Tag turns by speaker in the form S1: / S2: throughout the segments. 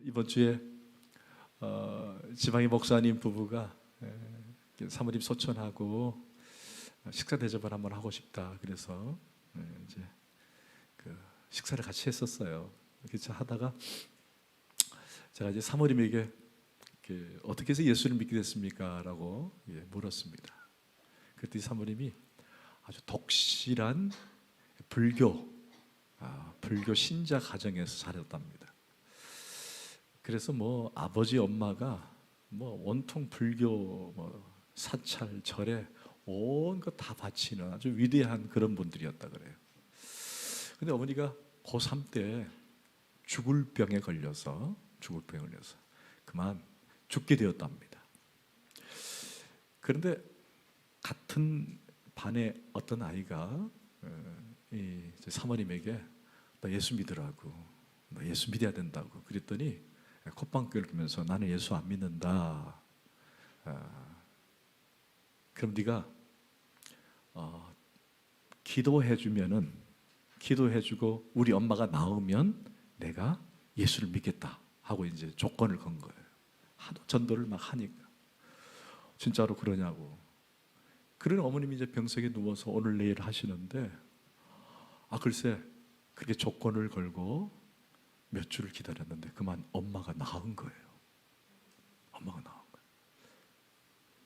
S1: 이번 주에 지방의 목사님 부부가 사모님 소천하고 식사 대접을 한번 하고 싶다. 그래서 이제 그 식사를 같이 했었어요. 그렇게 하다가 제가 이제 사모님에게 어떻게 해서 예수를 믿게 됐습니까? 라고 물었습니다. 그랬더니 사모님이 아주 독실한 불교 신자 가정에서 자랐답니다. 그래서 아버지 엄마가 온통 불교 사찰 절에 온 것 다 바치는 아주 위대한 그런 분들이었다 그래요. 근데 어머니가 고3 때 죽을 병에 걸려서 그만 죽게 되었답니다. 그런데 같은 반의 어떤 아이가 이 사모님에게 너 예수 믿으라고, 너 예수 믿어야 된다고 그랬더니 콧방 끓으면서 나는 예수 안 믿는다. 그럼 네가 기도해주고 우리 엄마가 나으면 내가 예수를 믿겠다 하고 이제 조건을 건 거예요. 하도 전도를 막 하니까. 진짜로 그러냐고. 그런 어머님이 이제 병석에 누워서 오늘 내일 하시는데 글쎄 그렇게 조건을 걸고 몇 주를 기다렸는데 그만 엄마가 나은 거예요. 엄마가 나은 거예요.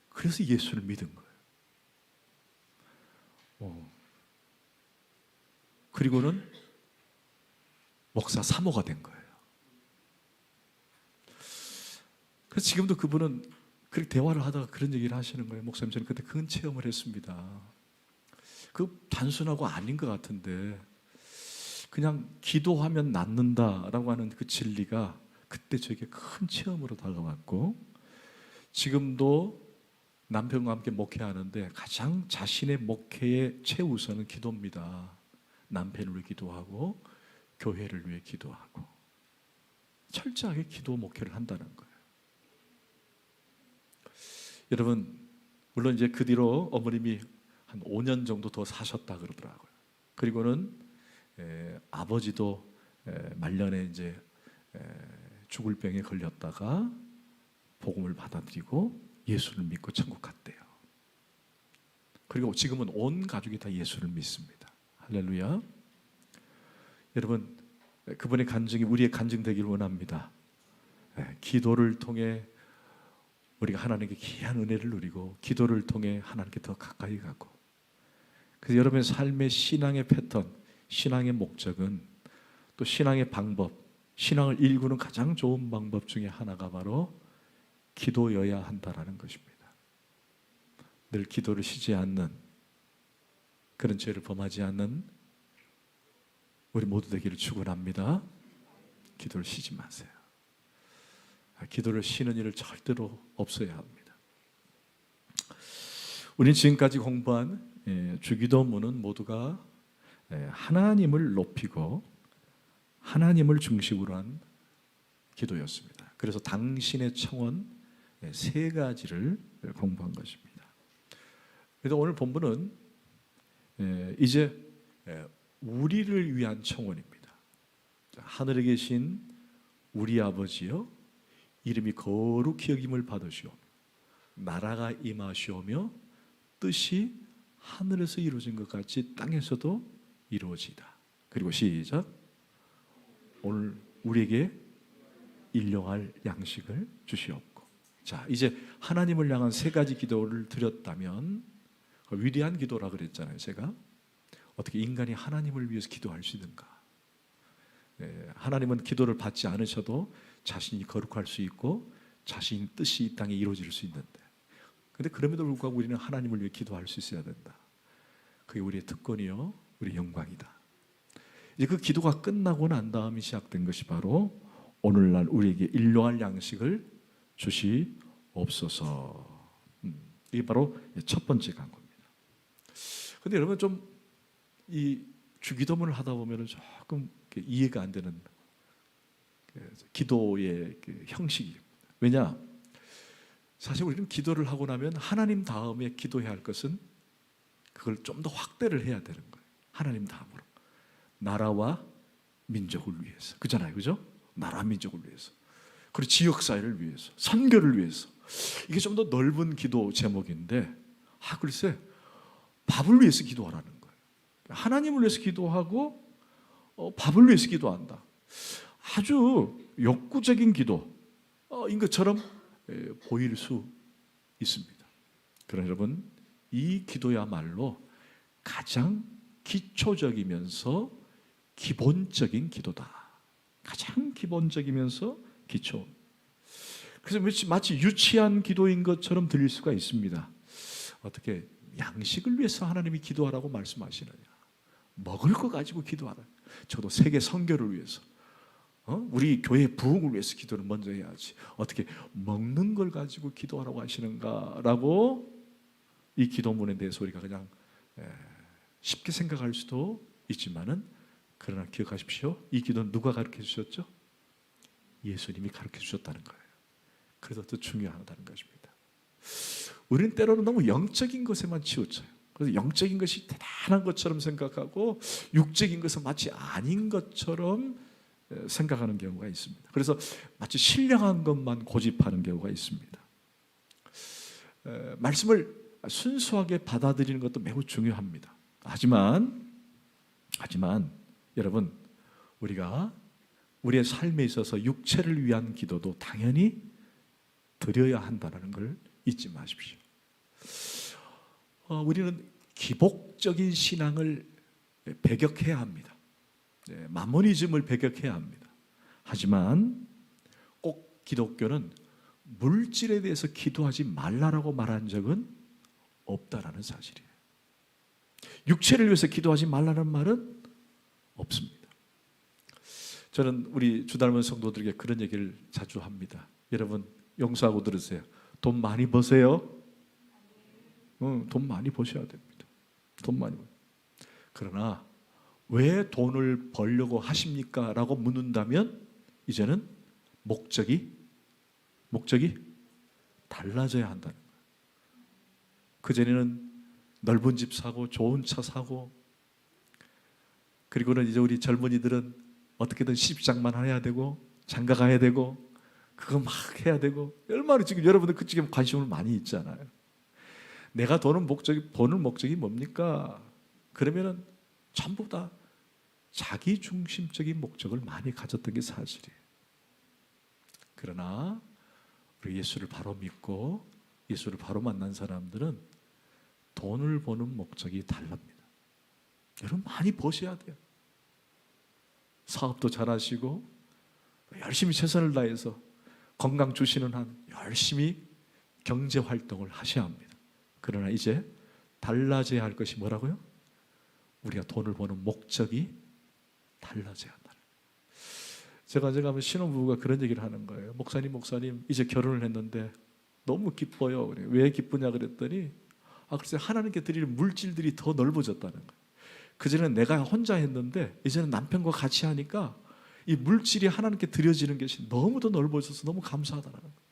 S1: 그래서 예수를 믿은 거예요. 그리고는 목사 사모가 된 거예요. 그래서 지금도 그분은 그렇게 대화를 하다가 그런 얘기를 하시는 거예요. 목사님, 저는 그때 그런 체험을 했습니다. 그 단순하고 아닌 것 같은데 그냥 기도하면 낫는다라고 하는 그 진리가 그때 저에게 큰 체험으로 다가왔고, 지금도 남편과 함께 목회하는데 가장 자신의 목회의 최우선은 기도입니다. 남편을 위해 기도하고 교회를 위해 기도하고 철저하게 기도 목회를 한다는 거예요. 여러분, 물론 이제 그 뒤로 어머님이 한 5년 정도 더 사셨다 그러더라고요. 그리고는 아버지도 말년에 이제 죽을 병에 걸렸다가 복음을 받아들이고 예수를 믿고 천국 갔대요. 그리고 지금은 온 가족이 다 예수를 믿습니다. 할렐루야. 여러분, 그분의 간증이 우리의 간증 되기를 원합니다. 기도를 통해 우리가 하나님께 귀한 은혜를 누리고 기도를 통해 하나님께 더 가까이 가고, 그래서 여러분의 삶의 신앙의 패턴, 신앙의 목적은, 또 신앙의 방법, 신앙을 일구는 가장 좋은 방법 중에 하나가 바로 기도여야 한다라는 것입니다. 늘 기도를 쉬지 않는, 그런 죄를 범하지 않는 우리 모두 되기를 축원합니다. 기도를 쉬지 마세요. 기도를 쉬는 일을 절대로 없어야 합니다. 우리는 지금까지 공부한 주기도문은 모두가 하나님을 높이고 하나님을 중심으로 한 기도였습니다. 그래서 당신의 청원 3가지를 공부한 것입니다. 그래서 오늘 본문은 이제 우리를 위한 청원입니다. 하늘에 계신 우리 아버지여, 이름이 거룩히 여김을 받으시오며 나라가 임하시오며 뜻이 하늘에서 이루어진 것 같이 땅에서도 이루어지다. 그리고 시작. 오늘 우리에게 일용할 양식을 주시옵고. 자, 이제 하나님을 향한 3가지 기도를 드렸다면, 위대한 기도라 그랬잖아요. 제가 어떻게 인간이 하나님을 위해서 기도할 수 있는가? 하나님은 기도를 받지 않으셔도 자신이 거룩할 수 있고 자신의 뜻이 이 땅에 이루어질 수 있는데, 그런데 그럼에도 불구하고 우리는 하나님을 위해 기도할 수 있어야 된다. 그게 우리의 특권이요, 우리의 영광이다. 이제 그 기도가 끝나고 난 다음에 시작된 것이 바로 오늘날 우리에게 일용할 양식을 주시옵소서. 이게 바로 첫 번째 간구입니다. 그런데 여러분, 좀 이 주기도문을 하다 보면 조금 이해가 안 되는 기도의 형식이. 왜냐? 사실 우리는 기도를 하고 나면 하나님 다음에 기도해야 할 것은 그걸 좀 더 확대를 해야 되는 거예요. 하나님 다음으로 나라와 민족을 위해서. 그잖아요, 그죠? 나라와 민족을 위해서. 그리고 지역사회를 위해서, 선교를 위해서. 이게 좀 더 넓은 기도 제목인데, 글쎄, 밥을 위해서 기도하라는 거예요. 하나님을 위해서 기도하고 밥을 위해서 기도한다. 아주 욕구적인 기도인 것처럼 보일 수 있습니다. 그러나 여러분, 이 기도야말로 가장 기초적이면서 기본적인 기도다. 가장 기본적이면서 기초. 그래서 마치 유치한 기도인 것처럼 들릴 수가 있습니다. 어떻게 양식을 위해서 하나님이 기도하라고 말씀하시느냐? 먹을 거 가지고 기도하라. 저도 세계 선교를 위해서, 우리 교회 부흥을 위해서 기도를 먼저 해야지. 어떻게 먹는 걸 가지고 기도하라고 하시는가라고 이 기도문에 대해서 우리가 그냥 쉽게 생각할 수도 있지만은, 그러나 기억하십시오. 이 기도는 누가 가르쳐 주셨죠? 예수님이 가르쳐 주셨다는 거예요. 그래서 더 중요하다는 것입니다. 우리는 때로는 너무 영적인 것에만 치우쳐요. 그래서 영적인 것이 대단한 것처럼 생각하고 육적인 것은 마치 아닌 것처럼 생각하는 경우가 있습니다. 그래서 마치 신령한 것만 고집하는 경우가 있습니다. 말씀을 순수하게 받아들이는 것도 매우 중요합니다. 하지만 여러분, 우리가 우리의 삶에 있어서 육체를 위한 기도도 당연히 드려야 한다는 걸 잊지 마십시오. 우리는 기복적인 신앙을 배격해야 합니다. 마모니즘을 배격해야 합니다. 하지만 꼭 기독교는 물질에 대해서 기도하지 말라라고 말한 적은 없다라는 사실이에요. 육체를 위해서 기도하지 말라는 말은 없습니다. 저는 우리 주닮은 성도들에게 그런 얘기를 자주 합니다. 여러분, 용서하고 들으세요. 돈 많이 버세요. 돈 많이 버셔야 됩니다. 돈 많이 버세요. 그러나 왜 돈을 벌려고 하십니까? 라고 묻는다면 이제는 목적이 달라져야 한다는 거예요. 그전에는 넓은 집 사고 좋은 차 사고, 그리고는 이제 우리 젊은이들은 어떻게든 시집장만 해야 되고 장가 가야 되고 그거 막 해야 되고, 얼마나 지금 여러분들 그쪽에 관심을 많이 있잖아요. 내가 버는 목적이 뭡니까? 그러면은 전부 다 자기 중심적인 목적을 많이 가졌던 게 사실이에요. 그러나 우리 예수를 바로 믿고 예수를 바로 만난 사람들은 돈을 버는 목적이 다릅니다. 여러분, 많이 버셔야 돼요. 사업도 잘하시고 열심히 최선을 다해서 건강 주시는 한 열심히 경제 활동을 하셔야 합니다. 그러나 이제 달라져야 할 것이 뭐라고요? 우리가 돈을 버는 목적이 달라져야 한다. 제가 한번 신혼부부가 그런 얘기를 하는 거예요. 목사님 이제 결혼을 했는데 너무 기뻐요. 왜 기쁘냐 그랬더니 글쎄 하나님께 드릴 물질들이 더 넓어졌다는 거예요. 그전에는 내가 혼자 했는데 이제는 남편과 같이 하니까 이 물질이 하나님께 드려지는 것이 너무 더 넓어져서 너무 감사하다는 거예요.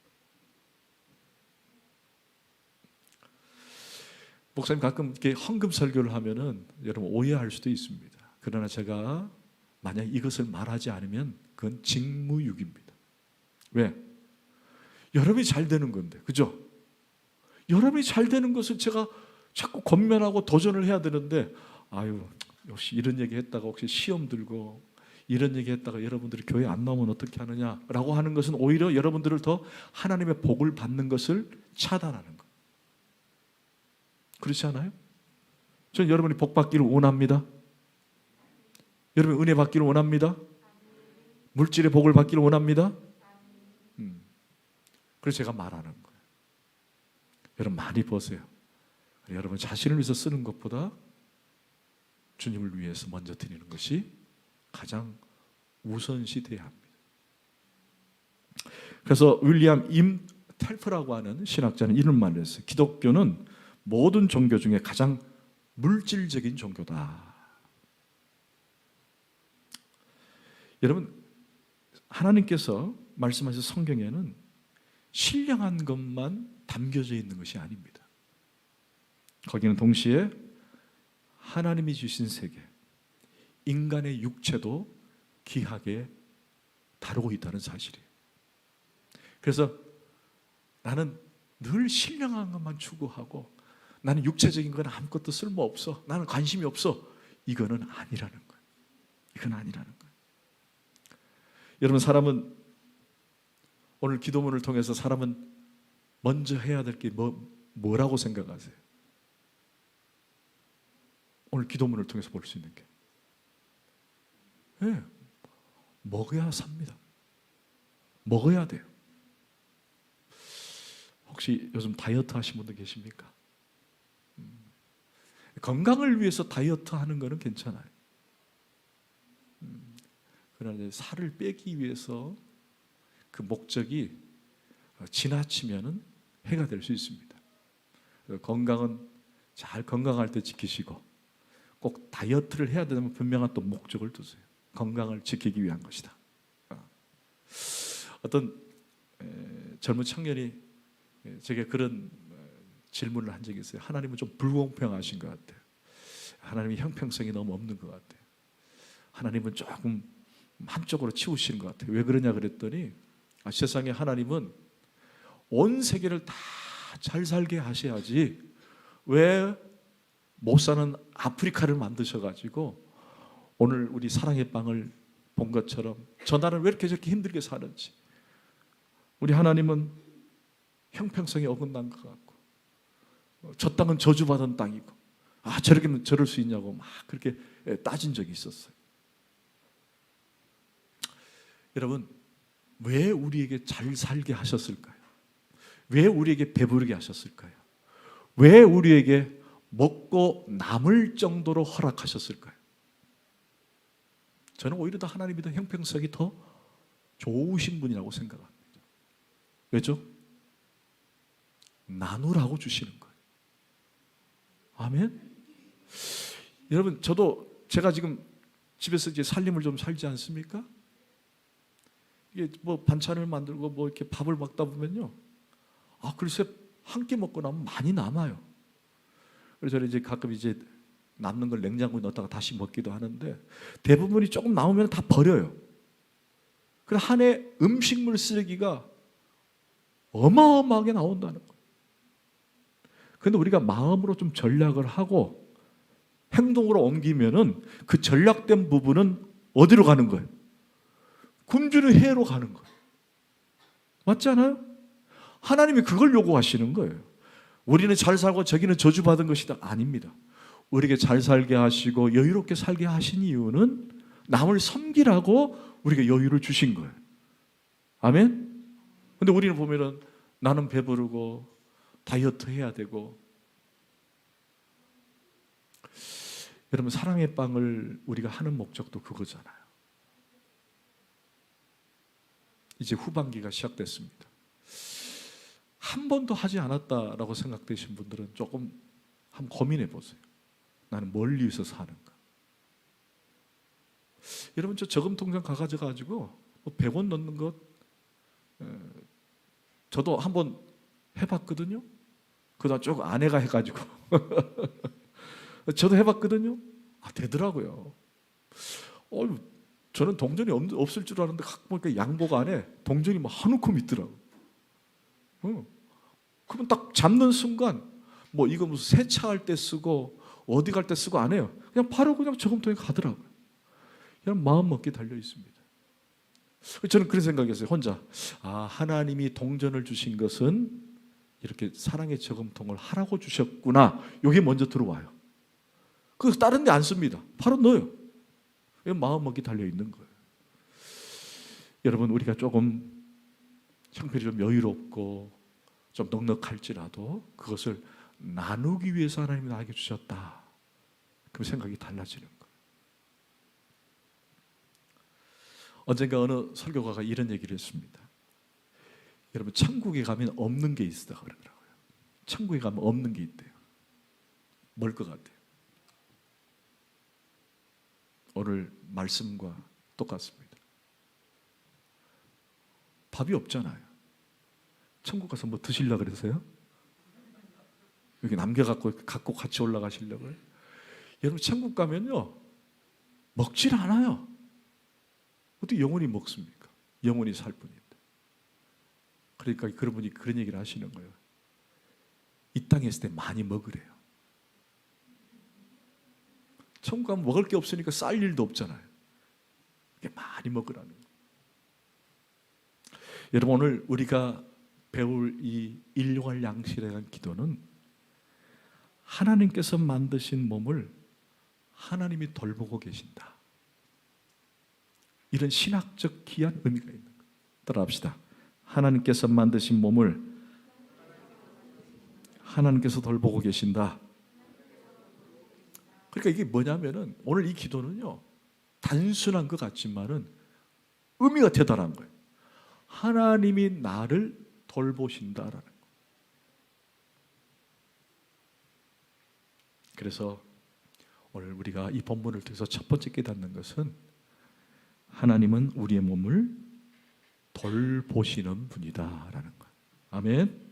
S1: 목사님 가끔 이렇게 헌금 설교를 하면은 여러분 오해할 수도 있습니다. 그러나 제가 만약 이것을 말하지 않으면 그건 직무유기입니다. 왜? 여러분이 잘 되는 건데, 그죠? 여러분이 잘 되는 것을 제가 자꾸 권면하고 도전을 해야 되는데, 역시 이런 얘기 했다가 혹시 시험 들고 이런 얘기 했다가 여러분들이 교회 안 나오면 어떻게 하느냐라고 하는 것은 오히려 여러분들을 더 하나님의 복을 받는 것을 차단하는 거예요. 그렇지 않아요? 저는 여러분이 복 받기를 원합니다. 여러분 은혜 받기를 원합니다. 물질의 복을 받기를 원합니다. 그래서 제가 말하는 거예요. 여러분 많이 버세요. 여러분 자신을 위해서 쓰는 것보다 주님을 위해서 먼저 드리는 것이 가장 우선시 돼야 합니다. 그래서 윌리엄 임 텔프라고 하는 신학자는 이런 말을 했어요. 기독교는 모든 종교 중에 가장 물질적인 종교다. 여러분, 하나님께서 말씀하신 성경에는 신령한 것만 담겨져 있는 것이 아닙니다. 거기는 동시에 하나님이 주신 세계, 인간의 육체도 귀하게 다루고 있다는 사실이에요. 그래서 나는 늘 신령한 것만 추구하고 나는 육체적인 건 아무것도 쓸모없어, 나는 관심이 없어, 이거는 아니라는 거예요. 이건 아니라는 거예요. 여러분, 사람은 오늘 기도문을 통해서 사람은 먼저 해야 될 게 뭐라고 생각하세요? 오늘 기도문을 통해서 볼 수 있는 게, 네, 먹어야 삽니다. 먹어야 돼요. 혹시 요즘 다이어트 하신 분들 계십니까? 건강을 위해서 다이어트 하는 거는 괜찮아요. 그러나 살을 빼기 위해서 그 목적이 지나치면은 해가 될 수 있습니다. 건강은 잘 건강할 때 지키시고, 꼭 다이어트를 해야 되면 분명한 또 목적을 두세요. 건강을 지키기 위한 것이다. 어떤 젊은 청년이 제게 그런 질문을 한 적이 있어요. 하나님은 좀 불공평하신 것 같아요. 하나님이 형평성이 너무 없는 것 같아요. 하나님은 조금 한쪽으로 치우시는 것 같아요. 왜 그러냐 그랬더니, 세상에 하나님은 온 세계를 다 잘 살게 하셔야지 왜 못 사는 아프리카를 만드셔가지고 오늘 우리 사랑의 빵을 본 것처럼 저 나라는 왜 이렇게 저렇게 힘들게 사는지, 우리 하나님은 형평성이 어긋난 것 같고 저 땅은 저주받은 땅이고 저렇게는 저럴 수 있냐고 막 그렇게 따진 적이 있었어요. 여러분, 왜 우리에게 잘 살게 하셨을까요? 왜 우리에게 배부르게 하셨을까요? 왜 우리에게 먹고 남을 정도로 허락하셨을까요? 저는 오히려 더 하나님이 더 형평성이 더 좋으신 분이라고 생각합니다. 왜죠? 나누라고 주시는 거예요. 아멘? 여러분, 제가 지금 집에서 이제 살림을 좀 살지 않습니까? 이게 뭐 반찬을 만들고 뭐 이렇게 밥을 먹다 보면요, 글쎄 한 끼 먹고 나면 많이 남아요. 그래서 저는 이제 가끔 이제 남는 걸 냉장고에 넣었다가 다시 먹기도 하는데, 대부분이 조금 남으면 다 버려요. 그래서 한 해 음식물 쓰레기가 어마어마하게 나온다는 거예요. 그런데 우리가 마음으로 좀 전략을 하고 행동으로 옮기면은 그 전략된 부분은 어디로 가는 거예요? 굶주린 해로 가는 거예요. 맞지 않아요? 하나님이 그걸 요구하시는 거예요. 우리는 잘 살고 저기는 저주받은 것이다. 아닙니다. 우리에게 잘 살게 하시고 여유롭게 살게 하신 이유는 남을 섬기라고 우리에게 여유를 주신 거예요. 아멘? 근데 우리는 보면은 나는 배부르고 다이어트 해야 되고. 여러분, 사랑의 빵을 우리가 하는 목적도 그거잖아요. 이제 후반기가 시작됐습니다. 한 번도 하지 않았다라고 생각되신 분들은 조금 한번 고민해 보세요. 나는 뭘 위해서 사는가? 여러분, 저 저금 통장 가가지고 100원 넣는 것 저도 한번 해봤거든요. 그다음 쭉 아내가 해가지고 저도 해봤거든요. 되더라고요. 저는 동전이 없을 줄 알았는데 가끔 보니까 양복 안에 동전이 막 한 움큼 있더라고. 그러면 딱 잡는 순간 이거 무슨 세차할 때 쓰고 어디 갈 때 쓰고 안 해요. 그냥 바로 그냥 저금통에 가더라고요. 그냥 마음 먹기 달려 있습니다. 저는 그런 생각이었어요. 혼자. 하나님이 동전을 주신 것은 이렇게 사랑의 저금통을 하라고 주셨구나. 이게 먼저 들어와요. 그래서 다른 데 안 씁니다. 바로 넣어요. 마음 먹기 달려 있는 거예요. 여러분, 우리가 조금 형편이 좀 여유롭고 좀 넉넉할지라도 그것을 나누기 위해서 하나님이 나에게 주셨다. 그럼 생각이 달라지는 거예요. 언젠가 어느 설교가가 이런 얘기를 했습니다. 여러분, 천국에 가면 없는 게 있다 그러더라고요. 천국에 가면 없는 게 있대요. 뭘 것 같아요? 오늘 말씀과 똑같습니다. 밥이 없잖아요. 천국 가서 뭐 드시려고 그러세요? 여기 남겨갖고 같이 올라가시려고요? 여러분, 천국 가면요 먹질 않아요. 어떻게 영원히 먹습니까? 영원히 살 뿐인데. 그러니까 그런 분이 그런 얘기를 하시는 거예요. 이 땅에 있을 때 많이 먹으래요. 천국 가면 먹을 게 없으니까 쌀 일도 없잖아요. 많이 먹으라는 거예요. 여러분, 오늘 우리가 배울 이 일용할 양식에 대한 기도는 하나님께서 만드신 몸을 하나님이 돌보고 계신다, 이런 신학적 귀한 의미가 있는 거예요. 따라합시다. 하나님께서 만드신 몸을 하나님께서 돌보고 계신다. 그러니까 이게 뭐냐면은 오늘 이 기도는요, 단순한 것 같지만은 의미가 대단한 거예요. 하나님이 나를 돌보신다라는 거예요. 그래서 오늘 우리가 이 본문을 통해서 첫 번째 깨닫는 것은 하나님은 우리의 몸을 돌보시는 분이다라는 거예요. 아멘.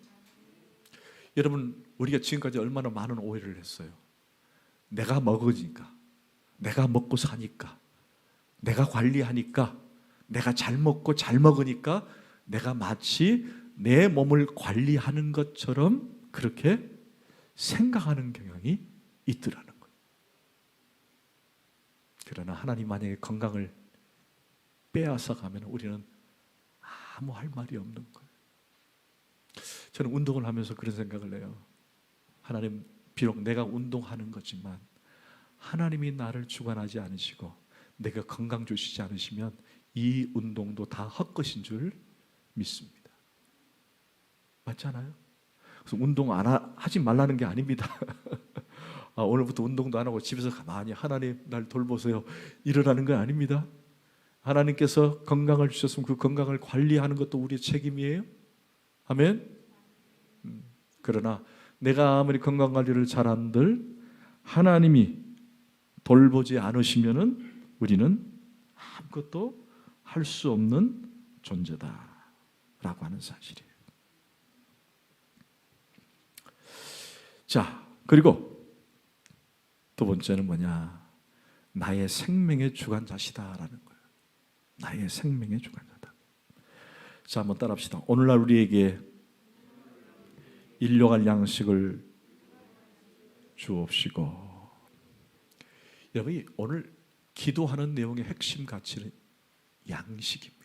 S1: 여러분, 우리가 지금까지 얼마나 많은 오해를 했어요. 내가 먹으니까, 내가 먹고 사니까, 내가 관리하니까, 내가 잘 먹고 잘 먹으니까 내가 마치 내 몸을 관리하는 것처럼 그렇게 생각하는 경향이 있더라는 거예요. 그러나 하나님 만약에 건강을 빼앗아 가면 우리는 아무 할 말이 없는 거예요. 저는 운동을 하면서 그런 생각을 해요. 하나님, 비록 내가 운동하는 거지만 하나님이 나를 주관하지 않으시고 내가 건강 주시지 않으시면 이 운동도 다 헛것인 줄 믿습니다. 맞잖아요? 그래서 운동 하지 말라는 게 아닙니다. 오늘부터 운동도 안 하고 집에서 가만히 하나님 날 돌보세요 이러라는 건 아닙니다. 하나님께서 건강을 주셨으면 그 건강을 관리하는 것도 우리의 책임이에요. 아멘. 그러나 내가 아무리 건강 관리를 잘한들 하나님이 돌보지 않으시면은 우리는 아무것도 할 수 없는 존재다라고 하는 사실이에요. 자, 그리고 두 번째는 뭐냐? 나의 생명의 주관자시다라는 거예요. 나의 생명의 주관자다. 자, 한번 따라합시다. 오늘날 우리에게 일용할 양식을 주옵시고. 여러분이 오늘 기도하는 내용의 핵심 가치는 양식입니다.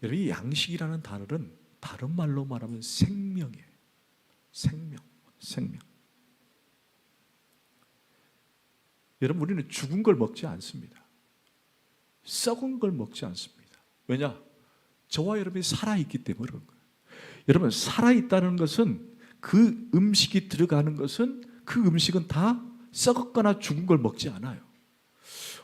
S1: 여러분, 이 양식이라는 단어는 다른 말로 말하면 생명이에요. 생명. 여러분, 우리는 죽은 걸 먹지 않습니다. 썩은 걸 먹지 않습니다. 왜냐? 저와 여러분이 살아있기 때문에 그런 거예요. 여러분, 살아있다는 것은 그 음식이 들어가는 것은 그 음식은 다 썩었거나 죽은 걸 먹지 않아요.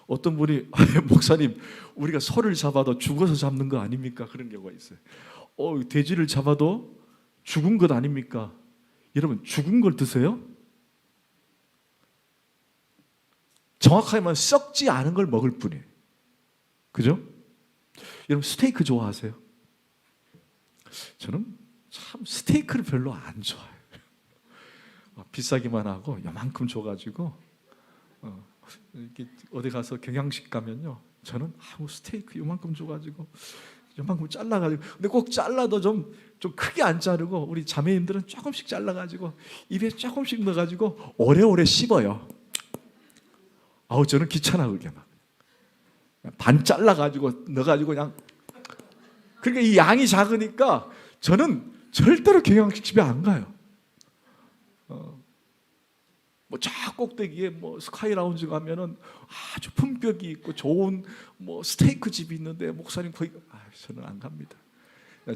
S1: 어떤 분이 목사님, 우리가 소를 잡아도 죽어서 잡는 거 아닙니까? 그런 경우가 있어요. 돼지를 잡아도 죽은 것 아닙니까? 여러분, 죽은 걸 드세요? 정확하게 말하면 썩지 않은 걸 먹을 뿐이에요. 그죠? 여러분, 스테이크 좋아하세요? 저는 참 스테이크를 별로 안 좋아해요. 비싸기만 하고 요만큼 줘가지고 이렇게 어디 가서 경양식 가면요, 저는 스테이크 요만큼 줘가지고 요만큼 잘라가지고, 근데 꼭 잘라도 좀 크게 안 자르고 우리 자매님들은 조금씩 잘라가지고 입에 조금씩 넣어가지고 오래오래 씹어요. 저는 귀찮아 그게 막. 반 잘라가지고 넣어가지고 그냥. 그러니까 이 양이 작으니까 저는 절대로 경양식 집에 안 가요. 저 꼭대기에 스카이 라운지 가면은 아주 품격이 있고 좋은 스테이크 집이 있는데 목사님 거기 저는 안 갑니다.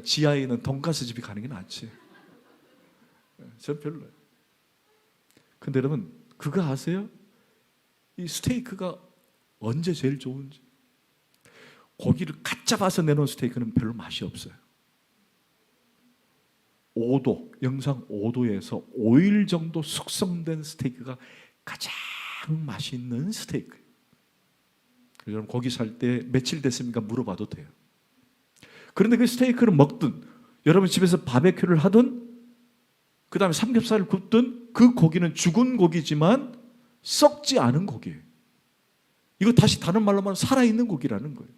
S1: 지하에 있는 돈가스 집이 가는 게 낫지. 전 별로예요. 근데 여러분, 그거 아세요? 이 스테이크가 언제 제일 좋은지. 고기를 갓 잡아서 내놓은 스테이크는 별로 맛이 없어요. 5도, 영상 5도에서 5일 정도 숙성된 스테이크가 가장 맛있는 스테이크. 여러분, 고기 살 때 며칠 됐습니까? 물어봐도 돼요. 그런데 그 스테이크를 먹든, 여러분 집에서 바베큐를 하든, 그 다음에 삼겹살을 굽든, 그 고기는 죽은 고기지만 썩지 않은 고기예요. 이거 다시 다른 말로 말하면 살아있는 고기라는 거예요.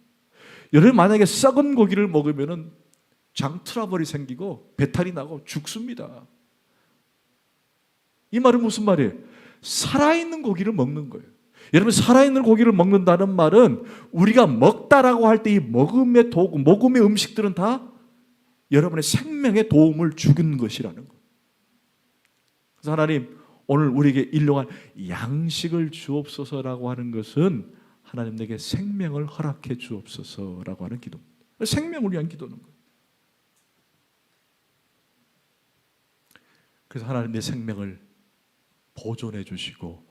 S1: 여러분, 만약에 썩은 고기를 먹으면은 장 트러블이 생기고 배탈이 나고 죽습니다. 이 말은 무슨 말이에요? 살아있는 고기를 먹는 거예요. 여러분, 살아있는 고기를 먹는다는 말은 우리가 먹다라고 할 때 이 먹음의 도구, 먹음의 음식들은 다 여러분의 생명에 도움을 주는 것이라는 거예요. 그래서 하나님, 오늘 우리에게 일용할 양식을 주옵소서라고 하는 것은 하나님 내게 생명을 허락해 주옵소서라고 하는 기도입니다. 생명을 위한 기도는 거예요. 그래서 하나님 내 생명을 보존해 주시고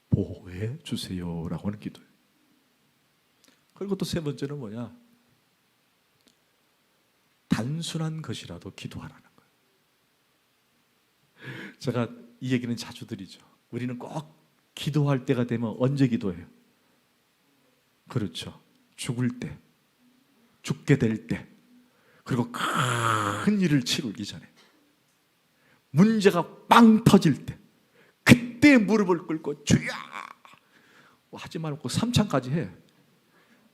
S1: 보호해 주세요라고 하는 기도예요. 그리고 또 세 번째는 뭐냐? 단순한 것이라도 기도하라는 거예요. 제가 이 얘기는 자주 드리죠. 우리는 꼭 기도할 때가 되면 언제 기도해요? 그렇죠. 죽을 때, 죽게 될 때, 그리고 큰 일을 치르기 전에, 문제가 빵 터질 때, 그때 무릎을 꿇고 주여 하지 말고 3찬까지 해.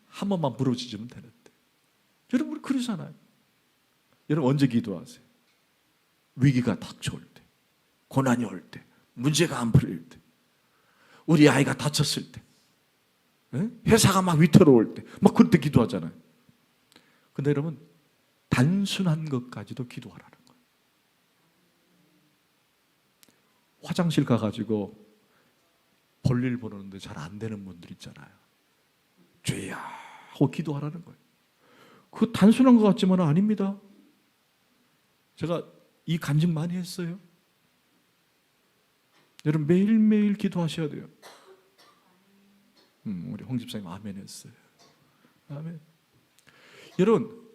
S1: 한 번만 부러지면 되는데. 여러분, 우리 그러잖아요. 여러분, 언제 기도하세요? 위기가 닥쳐올 때, 고난이 올 때, 문제가 안 풀릴 때, 우리 아이가 다쳤을 때, 회사가 막 위태로울 때, 막 그때 기도하잖아요. 근데 여러분, 단순한 것까지도 기도하라는 거예요. 화장실 가가지고 볼일 보는데 잘 안 되는 분들 있잖아요. 주야 하고 기도하라는 거예요. 그거 단순한 것 같지만 아닙니다. 제가 이 간증 많이 했어요. 여러분, 매일매일 기도하셔야 돼요. 우리 홍 집사님 아멘 했어요. 아멘. 여러분,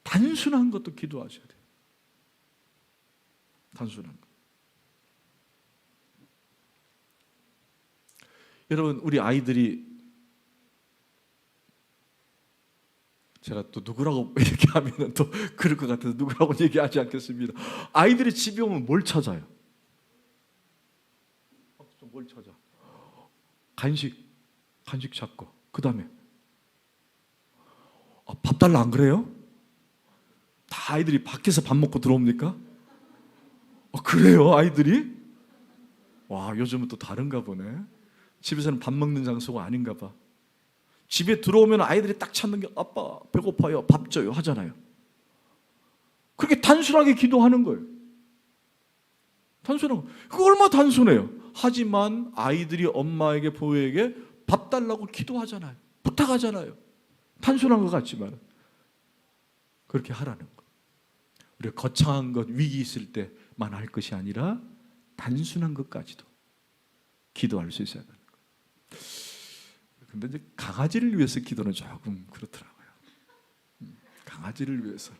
S1: 단순한 것도 기도하셔야 돼요. 단순한 것. 여러분, 우리 아이들이, 제가 또 누구라고 얘기하면 또 그럴 것 같아서 누구라고 얘기하지 않겠습니다. 아이들이 집에 오면 뭘 찾아요? 뭘 찾아? 간식 찾고, 그 다음에 밥 달라, 안 그래요? 다 아이들이 밖에서 밥 먹고 들어옵니까? 그래요, 아이들이? 와, 요즘은 또 다른가 보네. 집에서는 밥 먹는 장소가 아닌가 봐. 집에 들어오면 아이들이 딱 찾는 게 아빠 배고파요, 밥 줘요 하잖아요. 그렇게 단순하게 기도하는 거예요. 단순한 거. 그거 얼마나 단순해요. 하지만 아이들이 엄마에게, 부모에게 밥 달라고 기도하잖아요. 부탁하잖아요. 단순한 것 같지만 그렇게 하라는 거. 우리가 거창한 것, 위기 있을 때만 할 것이 아니라 단순한 것까지도 기도할 수 있어야 되는 거예요. 근데 이제 강아지를 위해서 기도는 조금 그렇더라고요. 강아지를 위해서.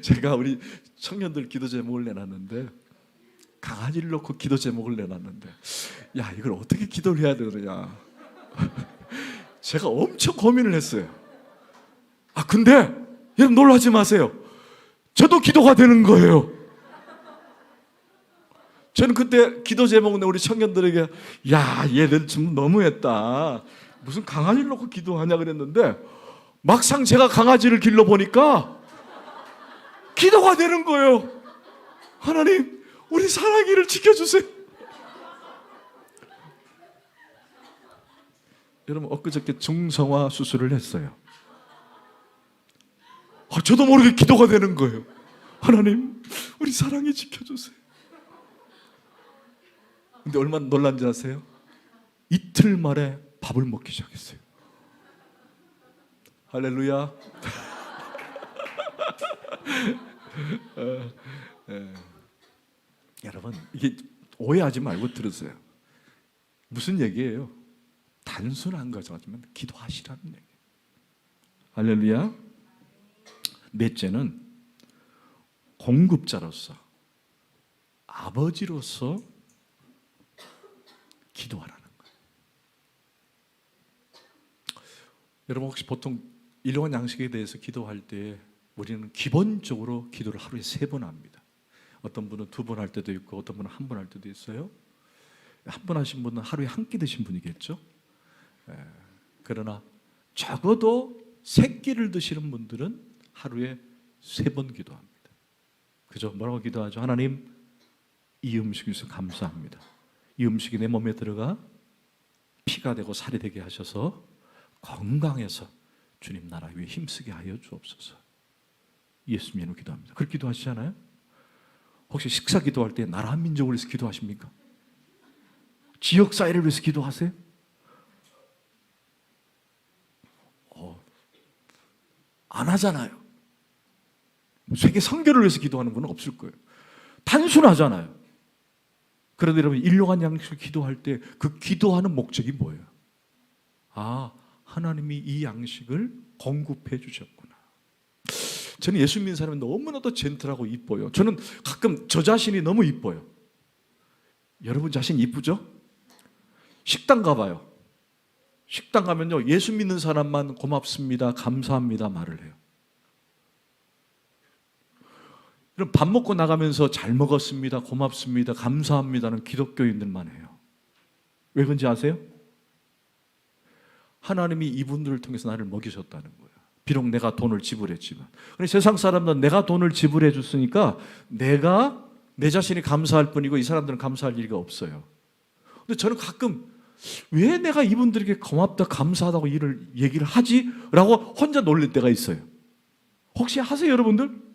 S1: 제가 우리 청년들 기도 제목을 내놨는데, 강아지를 놓고 기도 제목을 내놨는데, 야, 이걸 어떻게 기도를 해야 되느냐. 제가 엄청 고민을 했어요. 근데 여러분, 놀라지 마세요. 저도 기도가 되는 거예요. 저는 그때 기도 제목은 우리 청년들에게, 야, 얘들 좀 너무했다. 무슨 강아지를 놓고 기도하냐 그랬는데, 막상 제가 강아지를 길러보니까 기도가 되는 거예요. 하나님, 우리 사랑이를 지켜주세요. 여러분, 엊그저께 중성화 수술을 했어요. 저도 모르게 기도가 되는 거예요. 하나님, 우리 사랑이 지켜주세요. 근데 얼마나 놀란지 아세요? 이틀 만에 밥을 먹기 시작했어요. 할렐루야. 여러분, 이게 오해하지 말고 들으세요. 무슨 얘기예요? 단순한 거지만 기도하시라는 얘기예요. 할렐루야. 넷째는 공급자로서, 아버지로서 기도하라는 거예요. 여러분, 혹시 보통 일용할 양식에 대해서 기도할 때 우리는 기본적으로 기도를 하루에 3번 합니다. 어떤 분은 2번 할 때도 있고, 어떤 분은 1번 할 때도 있어요. 한 번 하신 분은 하루에 한 끼 드신 분이겠죠. 그러나 적어도 세 끼를 드시는 분들은 하루에 3번 기도합니다. 그죠? 뭐라고 기도하죠? 하나님, 이 음식을 주셔서 감사합니다. 이 음식이 내 몸에 들어가 피가 되고 살이 되게 하셔서 건강해서 주님 나라 위에 힘쓰게 하여 주옵소서. 예수님으로 기도합니다. 그렇게 기도하시잖아요? 혹시 식사 기도할 때 나라 민족을 위해서 기도하십니까? 지역 사회를 위해서 기도하세요? 안 하잖아요. 세계 선교를 위해서 기도하는 분은 없을 거예요. 단순하잖아요. 그런데 여러분, 일용한 양식을 기도할 때 그 기도하는 목적이 뭐예요? 아, 하나님이 이 양식을 공급해 주셨구나. 저는 예수 믿는 사람이 너무나도 젠틀하고 이뻐요. 저는 가끔 저 자신이 너무 이뻐요. 여러분 자신 이쁘죠? 식당 가봐요. 식당 가면요, 예수 믿는 사람만 고맙습니다, 감사합니다 말을 해요. 그럼 밥 먹고 나가면서 잘 먹었습니다, 고맙습니다, 감사합니다는 기독교인들만 해요. 왜 그런지 아세요? 하나님이 이분들을 통해서 나를 먹이셨다는 거예요. 비록 내가 돈을 지불했지만. 그런데 세상 사람들은 내가 돈을 지불해 줬으니까 내가 내 자신이 감사할 뿐이고 이 사람들은 감사할 일이 없어요. 근데 저는 가끔 왜 내가 이분들에게 고맙다 감사하다고 얘기를 하지? 라고 혼자 놀릴 때가 있어요. 혹시 하세요 여러분들?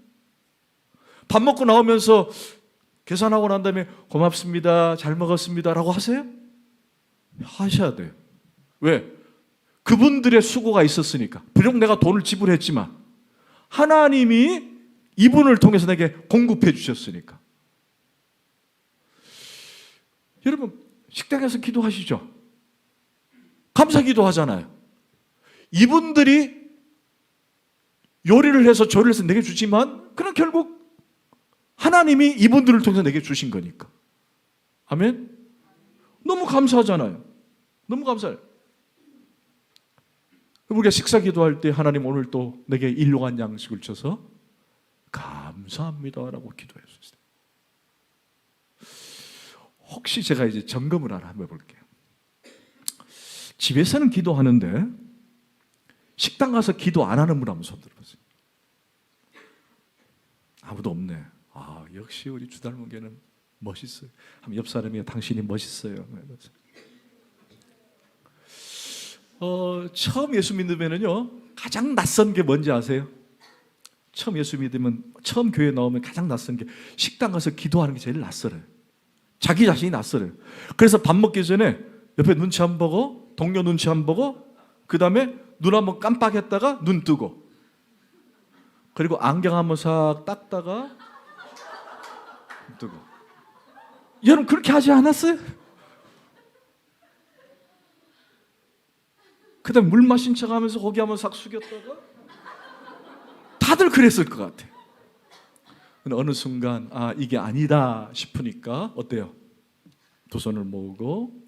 S1: 밥 먹고 나오면서 계산하고 난 다음에 고맙습니다, 잘 먹었습니다 라고 하세요? 하셔야 돼요. 왜? 그분들의 수고가 있었으니까. 비록 내가 돈을 지불했지만 하나님이 이분을 통해서 내게 공급해 주셨으니까. 여러분 식당에서 기도하시죠? 감사 기도하잖아요. 이분들이 요리를 해서 조리를 해서 내게 주지만 그럼 결국 하나님이 이분들을 통해서 내게 주신 거니까. 아멘? 너무 감사하잖아요. 너무 감사해요. 우리가 식사 기도할 때 하나님 오늘 또 내게 일용한 양식을 줘서 감사합니다라고 기도했어요. 혹시 제가 이제 점검을 하나 한번 해볼게요. 집에서는 기도하는데 식당 가서 기도 안 하는 분 한번 손 들어보세요. 아무도 없네. 아, 역시 우리 주닮은교회는 멋있어요. 한번 옆 사람이 당신이 멋있어요. 처음 예수 믿으면요 가장 낯선 게 뭔지 아세요? 처음 예수 믿으면 처음 교회 나오면 가장 낯선 게 식당 가서 기도하는 게 제일 낯설어요. 자기 자신이 낯설어요. 그래서 밥 먹기 전에 옆에 눈치 안 보고 동료 눈치 안 보고 그 다음에 눈 한번 깜빡했다가 눈 뜨고 그리고 안경 한번 싹 닦다가 뜨고. 여러분 그렇게 하지 않았어요? 그 다음에 물 마신 척 하면서 고기 한번 싹 숙였다가 다들 그랬을 것 같아요. 근데 어느 순간 아 이게 아니다 싶으니까 어때요? 두 손을 모으고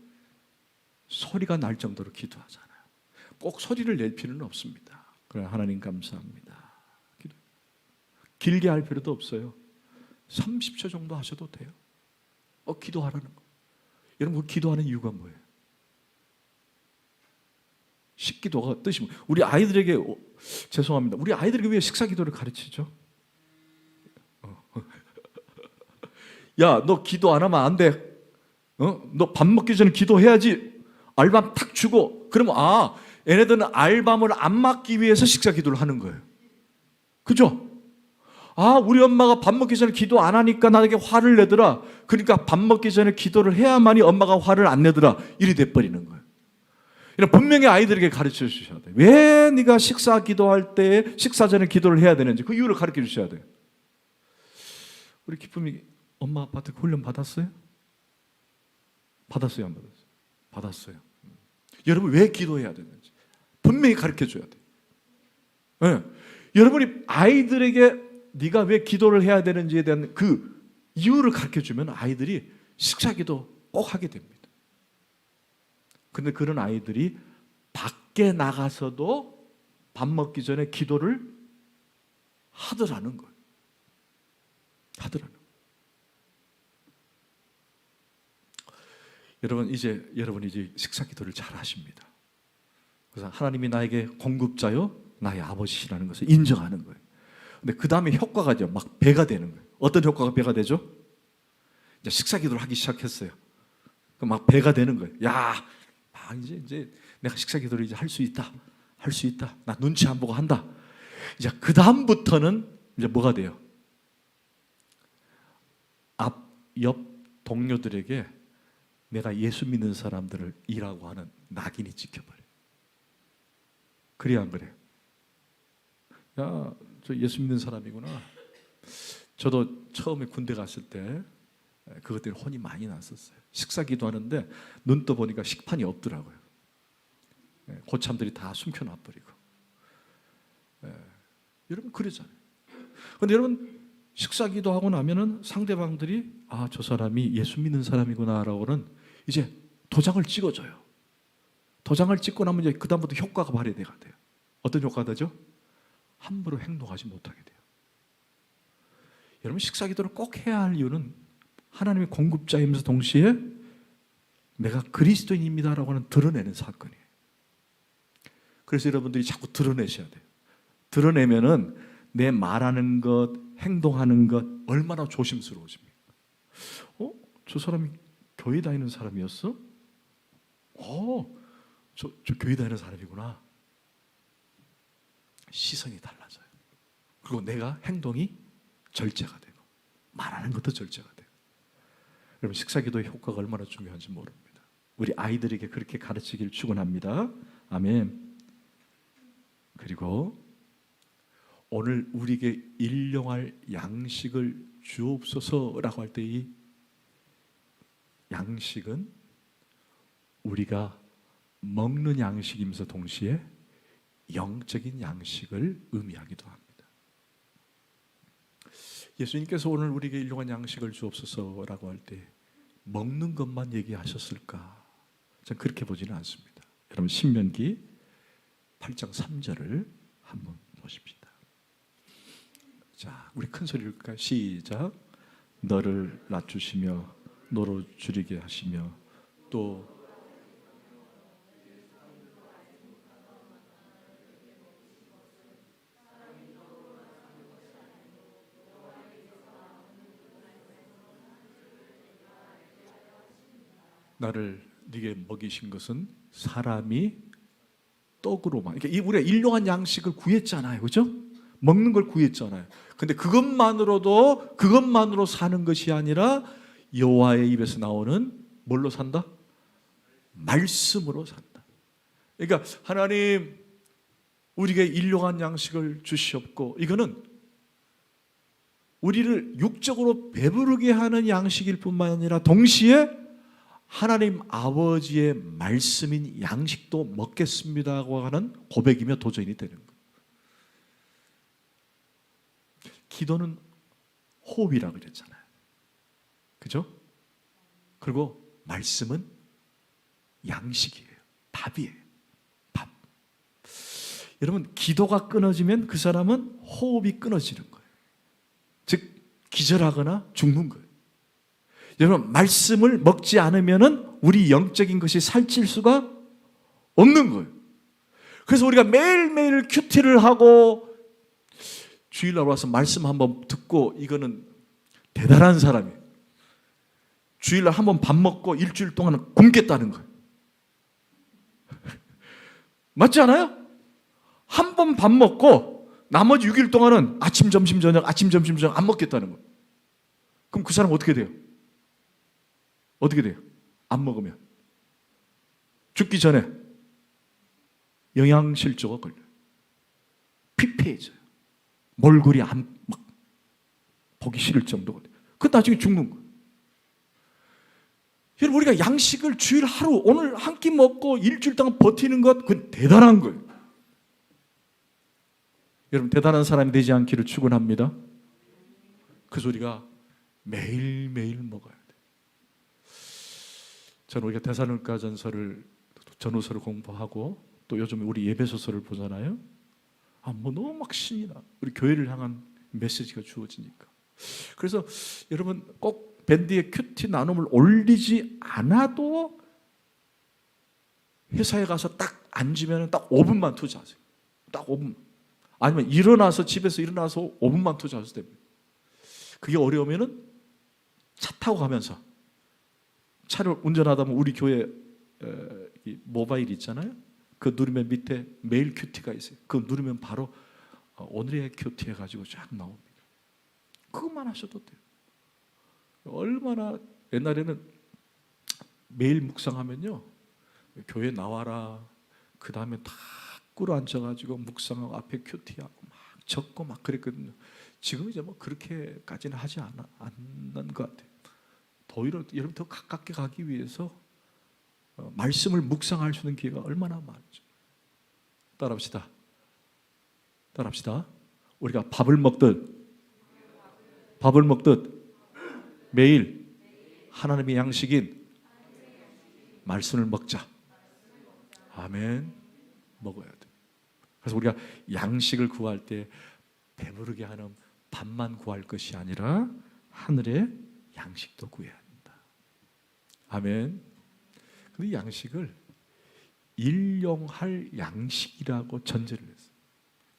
S1: 소리가 날 정도로 기도하잖아요. 꼭 소리를 낼 필요는 없습니다. 그래 하나님 감사합니다. 기도. 길게 할 필요도 없어요. 30초 정도 하셔도 돼요. 기도하라는 거. 여러분 기도하는 이유가 뭐예요? 식기도가 뜻이 뭐예요? 우리 아이들에게 죄송합니다. 우리 아이들에게 왜 식사 기도를 가르치죠? 야, 너 기도 안 하면 안 돼. 너 밥 먹기 전에 기도해야지. 알밤 탁 주고 그러면 얘네들은 알밤을 안 맞기 위해서 식사 기도를 하는 거예요. 그죠? 우리 엄마가 밥 먹기 전에 기도 안 하니까 나에게 화를 내더라. 그러니까 밥 먹기 전에 기도를 해야만이 엄마가 화를 안 내더라. 이리 돼버리는 거예요. 분명히 아이들에게 가르쳐 주셔야 돼요. 왜 네가 식사 기도할 때 식사 전에 기도를 해야 되는지 그 이유를 가르쳐 주셔야 돼요. 우리 기쁨이 엄마 아빠한테 훈련 받았어요? 받았어요? 안 받았어요? 받았어요. 여러분 왜 기도해야 되는지 분명히 가르쳐 줘야 돼요. 네. 여러분이 아이들에게 네가 왜 기도를 해야 되는지에 대한 그 이유를 가르쳐 주면 아이들이 식사 기도 꼭 하게 됩니다. 근데 그런 아이들이 밖에 나가서도 밥 먹기 전에 기도를 하더라는 거예요. 하더라는 거예요. 여러분 이제 식사 기도를 잘 하십니다. 그래서 하나님이 나에게 공급자요, 나의 아버지시라는 것을 인정하는 거예요. 근데 그 다음에 효과가 이제 막 배가 되는 거예요. 어떤 효과가 배가 되죠? 이제 식사 기도를 하기 시작했어요. 막 배가 되는 거예요. 야, 이제 내가 식사 기도를 이제 할 수 있다. 할 수 있다. 나 눈치 안 보고 한다. 이제 그 다음부터는 이제 뭐가 돼요? 옆 동료들에게 내가 예수 믿는 사람들을 이라고 하는 낙인이 찍혀버려요. 그래야 안 그래요? 야, 저 예수 믿는 사람이구나. 저도 처음에 군대 갔을 때 그것 때문에 혼이 많이 났었어요. 식사 기도하는데 눈 떠 보니까 식판이 없더라고요. 고참들이 다 숨겨놔버리고. 여러분 그러잖아요. 그런데 여러분 식사 기도하고 나면은 상대방들이 아, 저 사람이 예수 믿는 사람이구나라고는 이제 도장을 찍어줘요. 도장을 찍고 나면 이제 그 다음부터 효과가 발휘돼야 돼요. 어떤 효과가 되죠? 함부로 행동하지 못하게 돼요. 여러분 식사 기도를 꼭 해야 할 이유는 하나님의 공급자이면서 동시에 내가 그리스도인입니다라고 하는 드러내는 사건이에요. 그래서 여러분들이 자꾸 드러내셔야 돼요. 드러내면은 내 말하는 것, 행동하는 것 얼마나 조심스러워집니까? 저 사람이 교회 다니는 사람이었어? 저 교회 다니는 사람이구나. 시선이 달라져요. 그리고 내가 행동이 절제가 되고 말하는 것도 절제가 되고. 여러분 식사기도의 효과가 얼마나 중요한지 모릅니다. 우리 아이들에게 그렇게 가르치길 축원합니다. 아멘. 그리고 오늘 우리에게 일용할 양식을 주옵소서라고 할 때 이 양식은 우리가 먹는 양식이면서 동시에 영적인 양식을 의미하기도 합니다. 예수님께서 오늘 우리에게 일용할 양식을 주옵소서라고 할 때 먹는 것만 얘기하셨을까? 저는 그렇게 보지는 않습니다. 여러분 신명기 8장 3절을 한번 보십시다. 자, 우리 큰 소리로 할까요? 시작. 너를 낮추시며 너로 줄이게 하시며 또 나를 네게 먹이신 것은 사람이 떡으로만. 그러니까 우리가 일용한 양식을 구했잖아요, 그렇죠? 먹는 걸 구했잖아요. 근데 그것만으로 사는 것이 아니라 여호와의 입에서 나오는 뭘로 산다? 말씀으로 산다. 그러니까 하나님 우리에게 일용한 양식을 주시옵고, 이거는 우리를 육적으로 배부르게 하는 양식일 뿐만 아니라 동시에 하나님 아버지의 말씀인 양식도 먹겠습니다고 하는 고백이며 도전이 되는 거예요. 기도는 호흡이라고 그랬잖아요. 그죠? 그리고 말씀은 양식이에요. 밥이에요. 밥. 여러분 기도가 끊어지면 그 사람은 호흡이 끊어지는 거예요. 즉 기절하거나 죽는 거예요. 여러분 말씀을 먹지 않으면 우리 영적인 것이 살찔 수가 없는 거예요. 그래서 우리가 매일매일 큐티를 하고 주일날 와서 말씀 한번 듣고, 이거는 대단한 사람이에요. 주일날 한번 밥 먹고 일주일 동안 굶겠다는 거예요. 맞지 않아요? 한 번 밥 먹고 나머지 6일 동안은 아침, 점심, 저녁 안 먹겠다는 거예요. 그럼 그 사람 어떻게 돼요? 어떻게 돼요? 안 먹으면 죽기 전에 영양실조가 걸려요. 피폐해져요. 몰골이 막 보기 싫을 정도가 돼요. 그 나중에 죽는 거예요. 여러분 우리가 양식을 주일 하루 오늘 한 끼 먹고 일주일 동안 버티는 것, 그건 대단한 거예요. 여러분 대단한 사람이 되지 않기를 축원합니다. 그래서 우리가 매일매일 먹어야 돼요. 저는 우리가 데살로니가 전후서를 공부하고 또 요즘 우리 예배소서를 보잖아요. 너무 막 신이 나. 우리 교회를 향한 메시지가 주어지니까. 그래서 여러분 꼭 밴드에 큐티 나눔을 올리지 않아도 회사에 가서 딱 앉으면 딱 5분만 투자하세요. 딱 5분. 아니면 일어나서 집에서 일어나서 5분만 투자해도 됩니다. 그게 어려우면은 차 타고 가면서 차를 운전하다 보면 우리 교회 이 모바일 있잖아요. 그 누르면 밑에 메일 큐티가 있어요. 그거 누르면 바로 오늘의 큐티 해가지고 쫙 나옵니다. 그것만 하셔도 돼요. 얼마나 옛날에는 매일 묵상하면요, 교회 나와라. 그 다음에 다 꿇어 앉아가지고 묵상하고 앞에 큐티하고 막 적고 막 그랬거든요. 지금 이제 뭐 그렇게까지는 하지 않는 것 같아요. 더 여러분 더 가깝게 가기 위해서 말씀을 묵상할 수 있는 기회가 얼마나 많죠. 따라합시다. 우리가 밥을 먹듯 매일 하나님의 양식인 말씀을 먹자. 아멘. 먹어야 돼. 그래서 우리가 양식을 구할 때 배부르게 하는 밥만 구할 것이 아니라 하늘의 양식도 구해야 한다. 아멘. 그 양식을 일용할 양식이라고 전제를 했어요.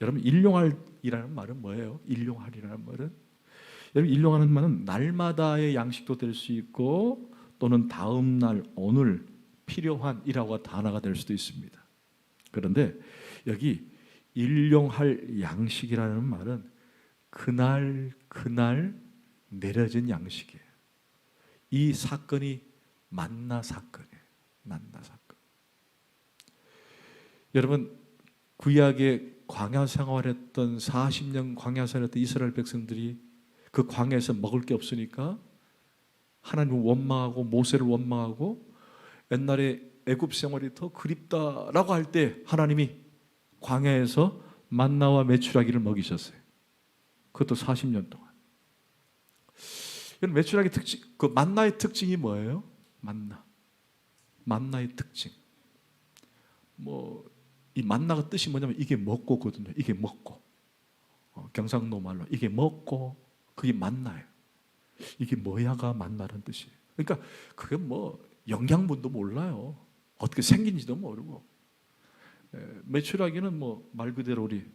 S1: 여러분, 일용할이라는 말은 뭐예요? 일용할이라는 말은, 여러분, 일용하는 말은 날마다의 양식도 될 수 있고 또는 다음 날, 오늘 필요한이라고 단어가 될 수도 있습니다. 그런데 여기 일용할 양식이라는 말은 그날 내려진 양식이에요. 이 사건이 만나 사건이에요. 만나 사건. 여러분, 구약의 광야 생활했던 40년 광야 생활했던 이스라엘 백성들이 그 광야에서 먹을 게 없으니까 하나님을 원망하고 모세를 원망하고 옛날에 애굽 생활이 더 그립다라고 할 때 하나님이 광야에서 만나와 메추라기를 먹이셨어요. 그것도 40년 동안. 메추라기 특징, 그 만나의 특징이 뭐예요? 만나의 특징. 이 만나가 뜻이 뭐냐면 이게 먹고거든요. 이게 먹고. 경상도 말로 이게 먹고, 그게 만나예요. 이게 뭐야가 만나라는 뜻이에요. 그러니까 그게 영양분도 몰라요. 어떻게 생긴지도 모르고. 메추라기는 말 그대로 우리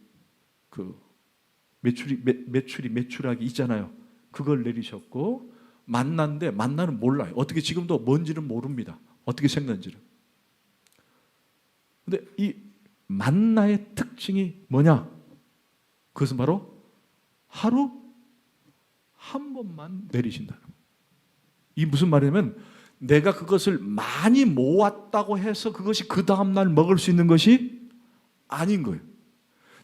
S1: 그 메추라기 있잖아요. 그걸 내리셨고, 만나인데 만나는 몰라요. 어떻게 지금도 뭔지는 모릅니다. 어떻게 생겼는지는. 근데 이 만나의 특징이 뭐냐? 그것은 바로 하루 한 번만 내리신다는 거예요. 이게 무슨 말이냐면 내가 그것을 많이 모았다고 해서 그것이 그 다음날 먹을 수 있는 것이 아닌 거예요.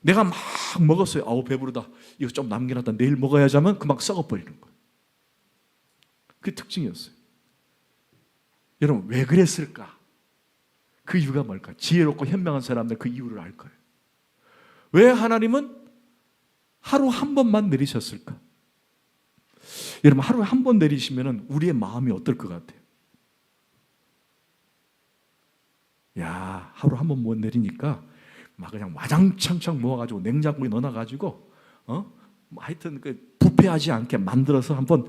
S1: 내가 막 먹었어요. 아우 배부르다. 이거 좀 남겨놨다. 내일 먹어야지 하면 금방 썩어버리는 거예요. 그게 특징이었어요. 여러분, 왜 그랬을까? 그 이유가 뭘까? 지혜롭고 현명한 사람들 그 이유를 알 거예요. 왜 하나님은 하루 한 번만 내리셨을까? 여러분, 하루에 한 번 내리시면 우리의 마음이 어떨 것 같아요? 야, 하루 한 번 못 내리니까 막 그냥 와장창창 모아가지고 냉장고에 넣어놔가지고 하여튼 그 부패하지 않게 만들어서 한번,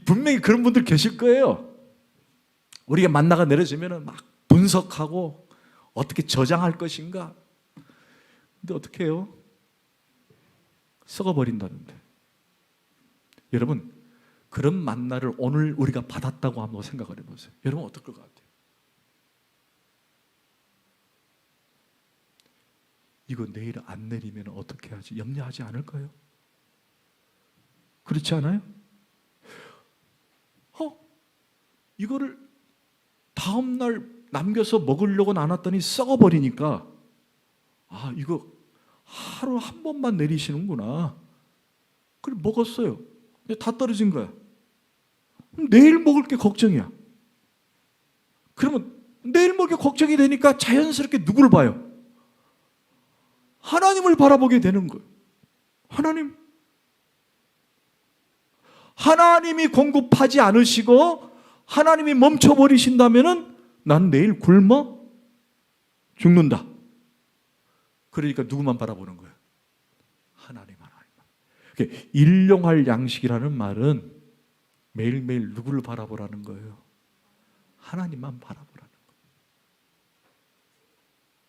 S1: 분명히 그런 분들 계실 거예요. 우리가 만나가 내려지면 막 분석하고 어떻게 저장할 것인가. 근데 어떻게 해요? 썩어버린다는데. 여러분, 그런 만나를 오늘 우리가 받았다고 한번 생각을 해보세요. 여러분 어떨 것 같아요? 이거 내일 안 내리면 어떻게 하지? 염려하지 않을까요? 그렇지 않아요? 이거를 다음날 남겨서 먹으려고 나눴더니 썩어버리니까, 이거 하루 한 번만 내리시는구나. 그래 먹었어요. 근데 다 떨어진 거야. 그럼 내일 먹을 게 걱정이야. 그러면 내일 먹을 게 걱정이 되니까 자연스럽게 누구를 봐요? 하나님을 바라보게 되는 거예요. 하나님이 공급하지 않으시고 하나님이 멈춰버리신다면은 난 내일 굶어 죽는다. 그러니까 누구만 바라보는 거예요? 하나님만. 일용할 양식이라는 말은 매일매일 누구를 바라보라는 거예요? 하나님만 바라보라는 거예요.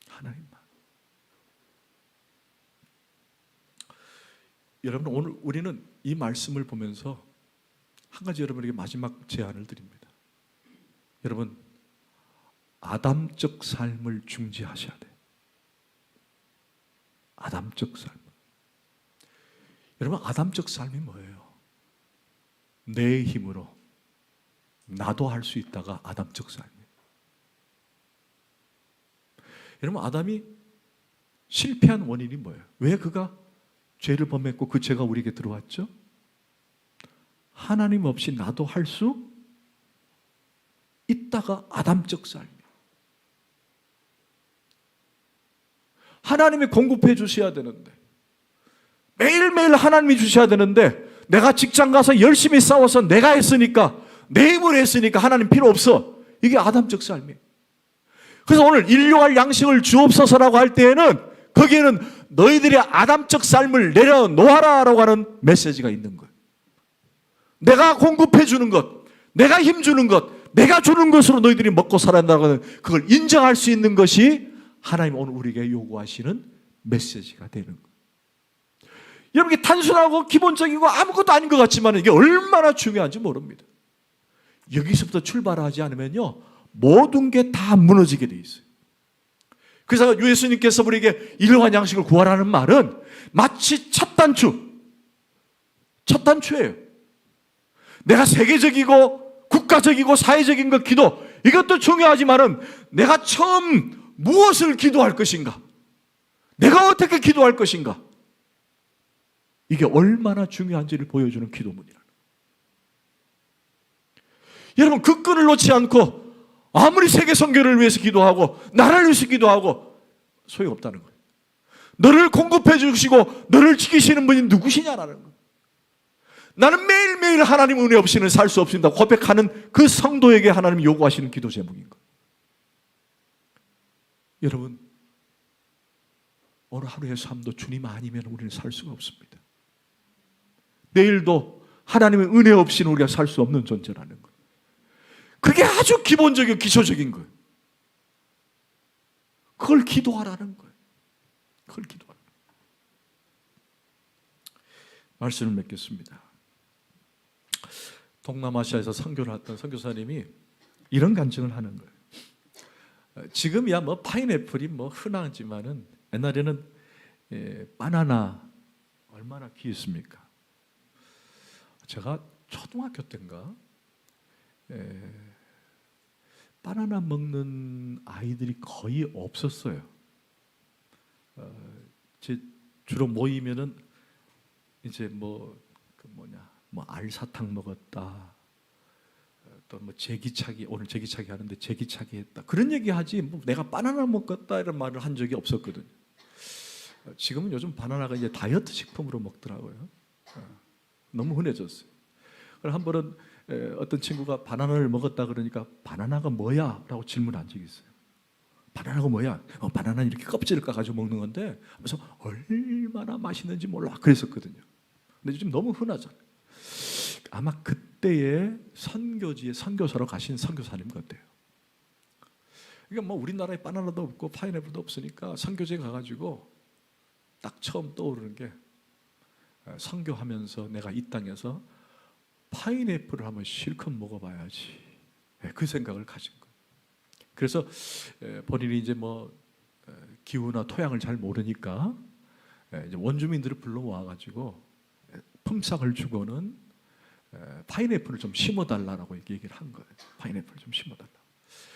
S1: 하나님만. 여러분, 오늘 우리는 이 말씀을 보면서 한 가지 여러분에게 마지막 제안을 드립니다. 여러분, 아담적 삶을 중지하셔야 돼요. 아담적 삶. 여러분, 아담적 삶이 뭐예요? 내 힘으로 나도 할 수 있다가 아담적 삶이에요. 여러분, 아담이 실패한 원인이 뭐예요? 왜 그가 죄를 범했고 그 죄가 우리에게 들어왔죠? 하나님 없이 나도 할 수 있다가 아담적 삶이에요. 하나님이 공급해 주셔야 되는데, 매일매일 하나님이 주셔야 되는데, 내가 직장 가서 열심히 싸워서 내가 했으니까, 내 힘으로 했으니까 하나님 필요 없어. 이게 아담적 삶이에요. 그래서 오늘 일용할 양식을 주옵소서라고 할 때에는 거기에는 너희들의 아담적 삶을 내려놓아라라고 하는 메시지가 있는 거예요. 내가 공급해 주는 것, 내가 힘 주는 것, 내가 주는 것으로 너희들이 먹고 살아간다고 하는 그걸 인정할 수 있는 것이 하나님 오늘 우리에게 요구하시는 메시지가 되는 거예요. 여러분, 이게 단순하고 기본적이고 아무것도 아닌 것 같지만 이게 얼마나 중요한지 모릅니다. 여기서부터 출발하지 않으면요, 모든 게 다 무너지게 돼 있어요. 그래서 예수님께서 우리에게 일용할 양식을 구하라는 말은 마치 첫 단추예요. 내가 세계적이고 국가적이고 사회적인 것 기도, 이것도 중요하지만은 내가 처음 무엇을 기도할 것인가, 내가 어떻게 기도할 것인가, 이게 얼마나 중요한지를 보여주는 기도문이라는 거예요. 여러분, 그 끈을 놓지 않고 아무리 세계 선교를 위해서 기도하고 나라를 위해서 기도하고 소용없다는 거예요. 너를 공급해 주시고 너를 지키시는 분이 누구시냐라는 거예요. 나는 매일매일 하나님 은혜 없이는 살 수 없습니다 고백하는 그 성도에게 하나님이 요구하시는 기도 제목인 거예요. 여러분, 오늘 하루의 삶도 주님 아니면 우리는 살 수가 없습니다. 내일도 하나님의 은혜 없이는 우리가 살 수 없는 존재라는 거예요. 그게 아주 기본적이고 기초적인 거예요. 그걸 기도하라는 거예요. 그걸 기도하라는 거예요. 말씀을 맺겠습니다. 동남아시아에서 선교를 했던 선교사님이 이런 간증을 하는 거예요. 지금이야 뭐 파인애플이 뭐 흔하지만은 옛날에는 바나나 얼마나 귀했습니까? 제가 초등학교 때인가 바나나 먹는 아이들이 거의 없었어요. 제 주로 모이면은 이제 뭐 알사탕 먹었다, 또 뭐 제기차기, 오늘 제기차기 하는데 제기차기 했다, 그런 얘기 하지 뭐 내가 바나나 먹었다 이런 말을 한 적이 없었거든요. 지금은 요즘 바나나가 이제 다이어트 식품으로 먹더라고요. 너무 흔해졌어요. 그래서 한 번은 어떤 친구가 바나나를 먹었다 그러니까 바나나가 뭐야? 라고 질문한 적이 있어요. 바나나가 뭐야? 바나나는 이렇게 껍질을 까가지고 먹는 건데, 그래서 얼마나 맛있는지 몰라 그랬었거든요. 근데 요즘 너무 흔하잖아요. 아마 그때의 선교지에 선교사로 가신 선교사님 같아요. 그러니까 뭐 우리나라에 바나나도 없고 파인애플도 없으니까 선교지에 가가지고 딱 처음 떠오르는 게, 선교하면서 내가 이 땅에서 파인애플을 한번 실컷 먹어봐야지, 그 생각을 가진 거예요. 그래서 본인이 이제 뭐 기후나 토양을 잘 모르니까 이제 원주민들을 불러 모아가지고 품삯을 주고는 파인애플을 좀 심어달라고 얘기를 한 거예요. 파인애플을 좀 심어달라.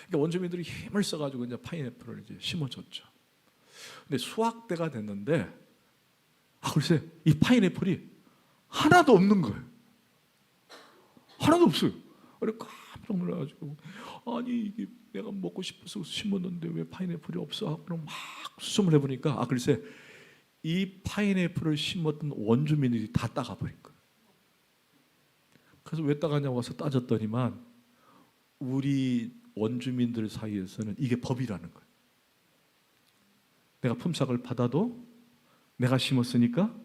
S1: 그러니까 원주민들이 힘을 써가지고 이제 파인애플을 이제 심어줬죠. 근데 수확 때가 됐는데, 글쎄 이 파인애플이 하나도 없는 거예요. 하나도 없어요. 그래 깜짝 놀라가지고, 아니 이게 내가 먹고 싶어서 심었는데 왜 파인애플이 없어? 하고 막 수습을 해보니까, 글쎄 이 파인애플을 심었던 원주민들이 다 따가버린 거예요. 그래서 왜 따가냐고 와서 따졌더니만 우리 원주민들 사이에서는 이게 법이라는 거예요. 내가 품삯을 받아도 내가 심었으니까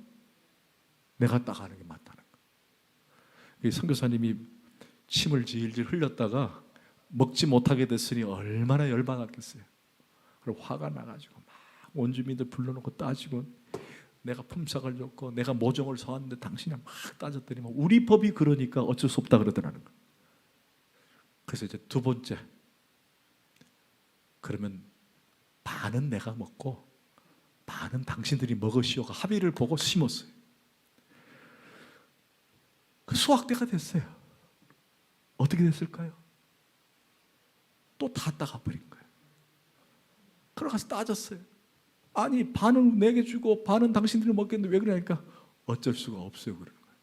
S1: 내가 따가는 게 맞다는 거예요. 선교사님이 침을 질질 흘렸다가 먹지 못하게 됐으니 얼마나 열받았겠어요. 그리고 화가 나가지고 막 원주민들 불러놓고 따지고, 내가 품삯을 줬고 내가 모종을 서왔는데 당신이 막 따졌더니 우리 법이 그러니까 어쩔 수 없다 그러더라는 거예요. 그래서 이제 두 번째, 그러면 반은 내가 먹고 반은 당신들이 먹으시오가 합의를 보고 심었어요. 그 수확대가 됐어요. 어떻게 됐을까요? 또 다 따가버린 거예요. 그러가서 따졌어요. 아니 반은 내게 주고 반은 당신들이 먹겠는데 왜 그러냐니까 어쩔 수가 없어요 그러는 거예요.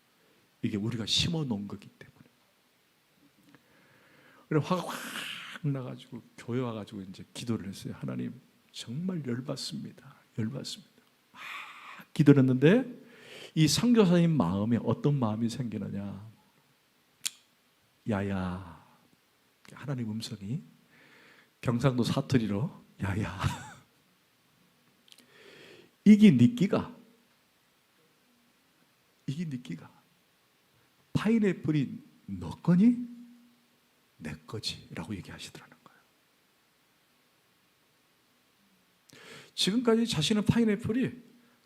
S1: 이게 우리가 심어놓은 거기 때문에. 그래서 화가 확 나가지고 교회 와가지고 이제 기도를 했어요. 하나님 정말 열받습니다. 열받습니다. 막 기도를 했는데 이 선교사님 마음에 어떤 마음이 생기느냐. 야야, 하나님 음성이 경상도 사투리로 야야 이게 네 끼가 파인애플이 너 거니? 내 거지 라고 얘기하시더라는 거예요. 지금까지 자신은 파인애플이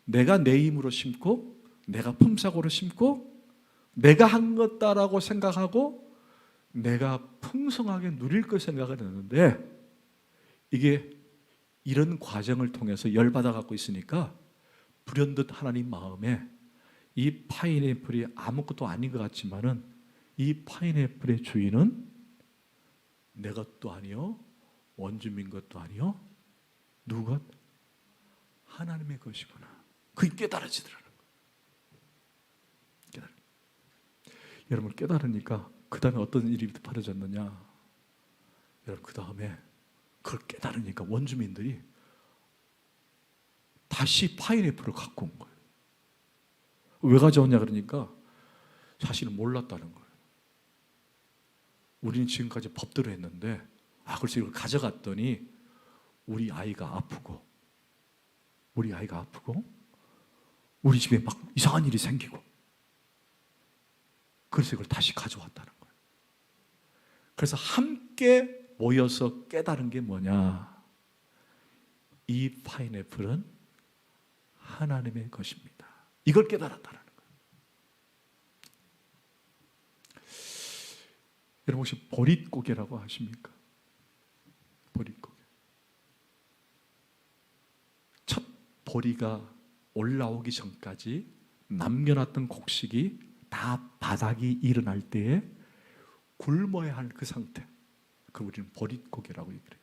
S1: 내가 내 힘으로 심고 내가 품삯으로 심고 내가 한 것다라고 생각하고 내가 풍성하게 누릴 걸 생각을 했는데 이게 이런 과정을 통해서 열받아 갖고 있으니까 불현듯 하나님 마음에 이 파인애플이 아무것도 아닌 것 같지만은 이 파인애플의 주인은 내 것도 아니요 원주민 것도 아니요 누구 것? 하나님의 것이구나. 그게 깨달아지더라는 거예요. 여러분 깨달으니까 그 다음에 어떤 일이 벌어졌느냐. 여러분 그 다음에 그걸 깨달으니까 원주민들이 다시 파인애플을 갖고 온 거예요. 왜 가져왔냐 그러니까 사실은 몰랐다는 거예요. 우리는 지금까지 법대로 했는데 그래서 이걸 가져갔더니 우리 아이가 아프고 우리 집에 막 이상한 일이 생기고 그래서 이걸 다시 가져왔다는 거예요. 그래서 함께 모여서 깨달은 게 뭐냐. 이 파인애플은 하나님의 것입니다. 이걸 깨달았다는 거예요. 여러분 혹시 보릿고개라고 아십니까? 보릿고개. 첫 보리가 올라오기 전까지 남겨놨던 곡식이 다 바닥이 일어날 때에 굶어야 할 그 상태. 그걸 우리는 보릿고개라고 얘기해요.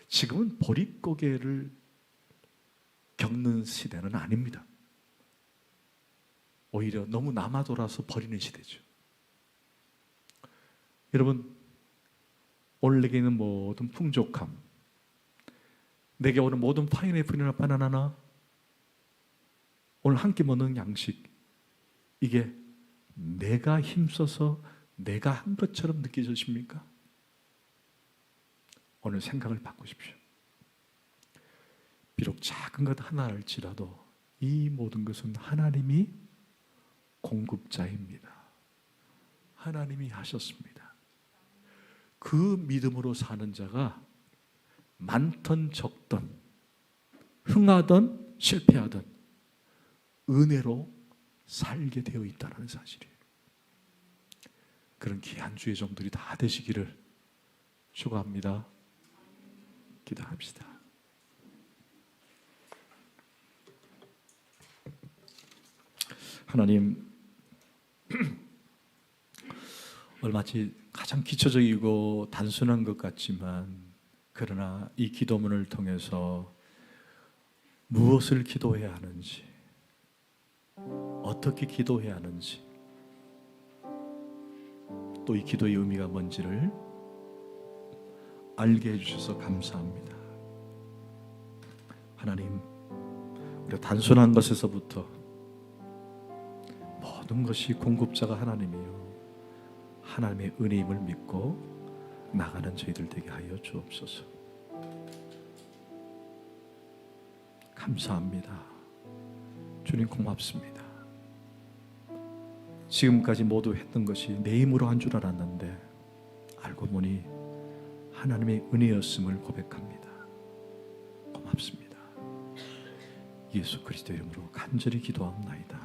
S1: 지금은 보릿고개를 겪는 시대는 아닙니다. 오히려 너무 남아돌아서 버리는 시대죠. 여러분 오늘 내게 있는 모든 풍족함, 내게 오는 모든 파인애플이나 바나나나 오늘 한 끼 먹는 양식, 이게 내가 힘써서 내가 한 것처럼 느껴지십니까? 오늘 생각을 바꾸십시오. 비록 작은 것 하나일지라도 이 모든 것은 하나님이 공급자입니다. 하나님이 하셨습니다. 그 믿음으로 사는 자가 많던 적던 흥하던 실패하던 은혜로 살게 되어 있다는 사실이에요. 그런 귀한 주의 종들이 다 되시기를 축원합니다. 기도합시다. 하나님, 얼마치 가장 기초적이고 단순한 것 같지만 그러나 이 기도문을 통해서 무엇을 기도해야 하는지, 어떻게 기도해야 하는지, 또 이 기도의 의미가 뭔지를 알게 해주셔서 감사합니다. 하나님, 우리가 단순한 것에서부터 모든 것이 공급자가 하나님이요 하나님의 은혜임을 믿고 나가는 저희들 되게 하여 주옵소서. 감사합니다. 주님 고맙습니다. 지금까지 모두 했던 것이 내 힘으로 한 줄 알았는데 알고 보니 하나님의 은혜였음을 고백합니다. 고맙습니다. 예수 그리스도 이름으로 간절히 기도하옵나이다.